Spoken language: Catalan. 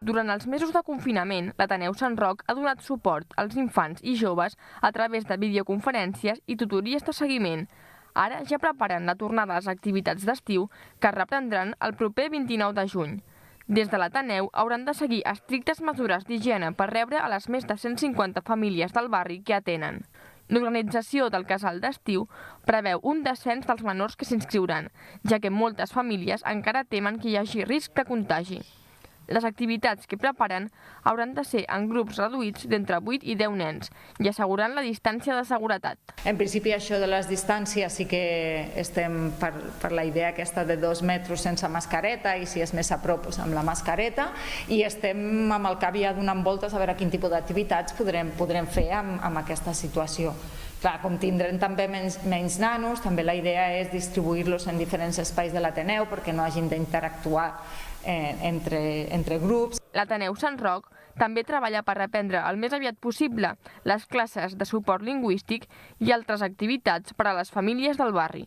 Durant els mesos de confinament, l'Ateneu Sant Roc ha donat suport als infants i joves a través de videoconferències i tutories de seguiment. Ara ja preparen la tornada a les activitats d'estiu que es reprendran el proper 29 de juny. Des de l'Ateneu hauran de seguir estrictes mesures d'higiene per rebre a les més de 150 famílies del barri que atenen. L'organització del casal d'estiu preveu un descens dels menors que s'inscriuran, ja que moltes famílies encara temen que hi hagi risc de contagi. Les activitats que preparen hauran de ser en grups reduïts d'entre 8 i 10 nens i assegurant la distància de seguretat. En principi això de les distàncies sí que estem per la idea aquesta de 2 metres sense mascareta i si és més a prop amb la mascareta i estem amb el cap ja donant voltes a veure quin tipus d'activitats podrem fer amb aquesta situació. Clar, com tindrem també menys nanos, també la idea és distribuir-los en diferents espais de l'Ateneu perquè no hagin d'interactuar entre grups. L'Ateneu Sant Roc també treballa per reprendre el més aviat possible les classes de suport lingüístic i altres activitats per a les famílies del barri.